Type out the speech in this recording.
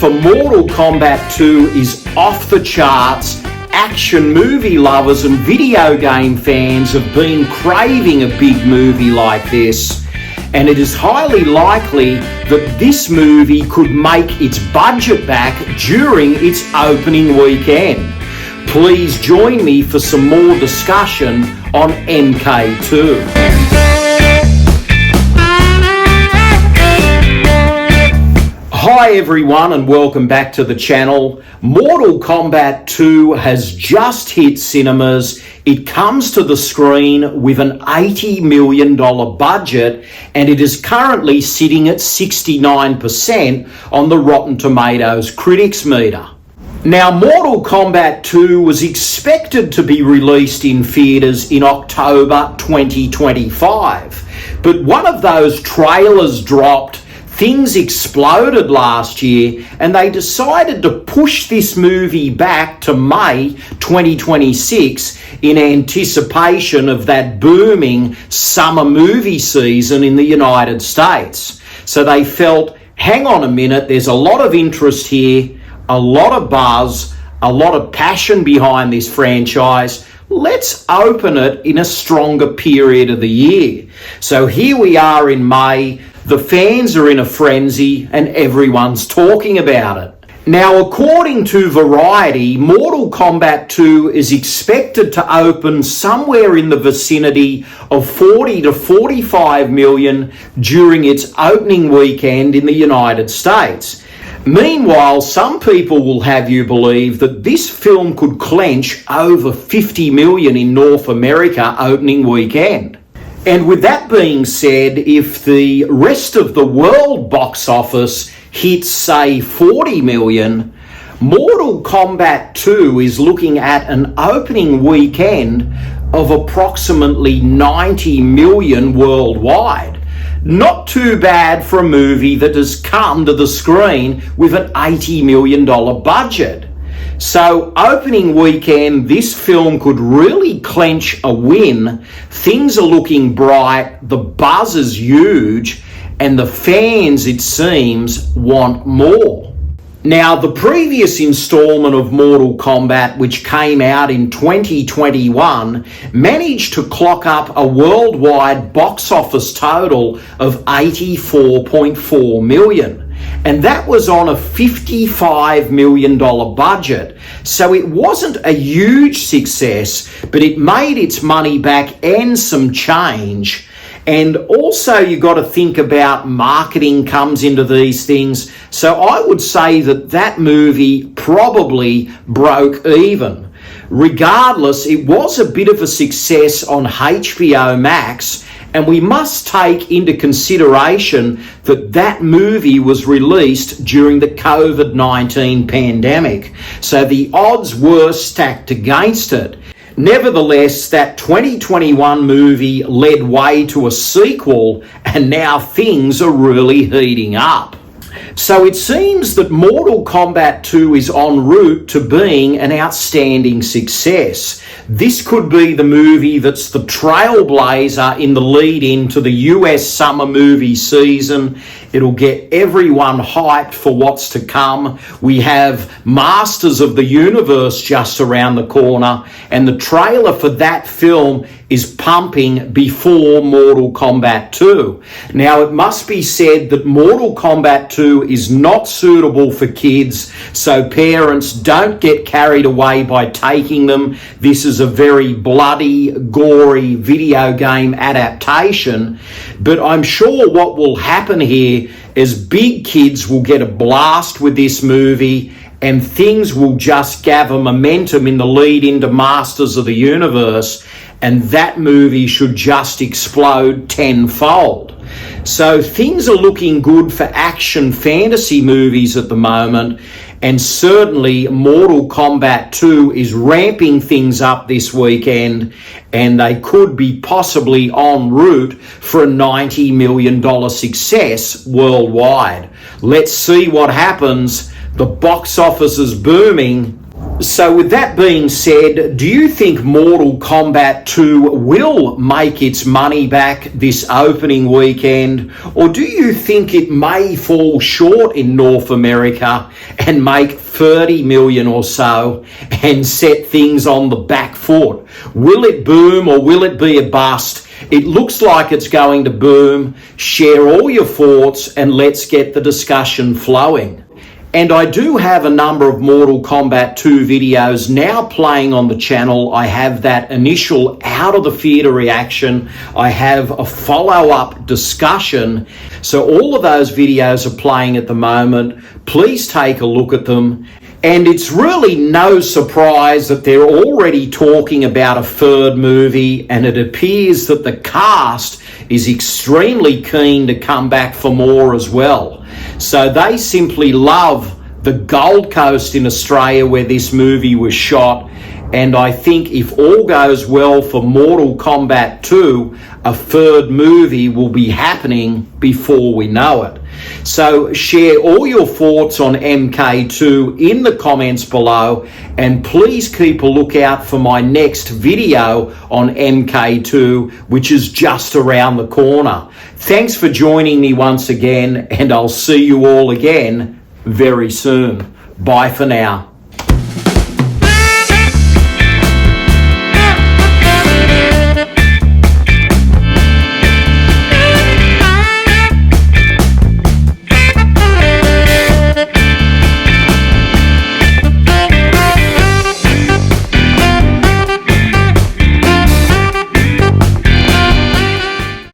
for Mortal Kombat 2 is off the charts. Action movie lovers and video game fans have been craving a big movie like this, and it is highly likely that this movie could make its budget back during its opening weekend. Please join me for some more discussion on MK2. Hi everyone and welcome back to the channel. Mortal Kombat 2 has just hit cinemas. It comes to the screen with an $80 million budget and it is currently sitting at 69% on the Rotten Tomatoes critics meter. Now, Mortal Kombat 2 was expected to be released in theatres in October 2025, but one of those trailers dropped. Things exploded last year and they decided to push this movie back to May 2026 in anticipation of that booming summer movie season in the United States. So they felt, hang on a minute, there's a lot of interest here, a lot of buzz, a lot of passion behind this franchise. Let's open it in a stronger period of the year. So here we are in May. The fans are in a frenzy and everyone's talking about it. Now, according to Variety, Mortal Kombat 2 is expected to open somewhere in the vicinity of 40 to 45 million during its opening weekend in the United States. Meanwhile, some people will have you believe that this film could clench over 50 million in North America opening weekend. And with that being said, if the rest of the world box office hits, say, 40 million, Mortal Kombat 2 is looking at an opening weekend of approximately 90 million worldwide. Not too bad for a movie that has come to the screen with an $80 million budget. So opening weekend, this film could really clench a win. Things are looking bright, the buzz is huge, and the fans, it seems, want more. Now, the previous installment of Mortal Kombat, which came out in 2021, managed to clock up a worldwide box office total of $84.4 million. And that was on a $55 million budget. So it wasn't a huge success, but it made its money back and some change. And also you got to think about marketing comes into these things. So I would say that that movie probably broke even. Regardless, it was a bit of a success on HBO Max, and we must take into consideration that that movie was released during the COVID-19 pandemic. So the odds were stacked against it. Nevertheless, that 2021 movie led way to a sequel, and now things are really heating up. So it seems that Mortal Kombat 2 is en route to being an outstanding success. This could be the movie that's the trailblazer in the lead into the US summer movie season. It'll get everyone hyped for what's to come. We have Masters of the Universe just around the corner, and the trailer for that film is pumping before Mortal Kombat 2. Now, it must be said that Mortal Kombat 2 is not suitable for kids, so parents don't get carried away by taking them. This is a very bloody, gory video game adaptation, but I'm sure what will happen here is big kids will get a blast with this movie and things will just gather momentum in the lead into Masters of the Universe, and that movie should just explode tenfold. So things are looking good for action fantasy movies at the moment, and certainly Mortal Kombat 2 is ramping things up this weekend, and they could be possibly en route for a $90 million success worldwide. Let's see what happens. The box office is booming. So with that being said, do you think Mortal Kombat 2 will make its money back this opening weekend? Or do you think it may fall short in North America and make 30 million or so and set things on the back foot? Will it boom or will it be a bust? It looks like it's going to boom. Share all your thoughts and let's get the discussion flowing. And I do have a number of Mortal Kombat 2 videos now playing on the channel. I have that initial out of the theatre reaction. I have a follow-up discussion. So all of those videos are playing at the moment. Please take a look at them. And it's really no surprise that they're already talking about a third movie, and it appears that the cast is extremely keen to come back for more as well. So they simply love the Gold Coast in Australia where this movie was shot, and I think if all goes well for Mortal Kombat 2, a third movie will be happening before we know it. So share all your thoughts on MK2 in the comments below, and please keep a lookout for my next video on MK2, which is just around the corner. Thanks for joining me once again, and I'll see you all again very soon. Bye for now.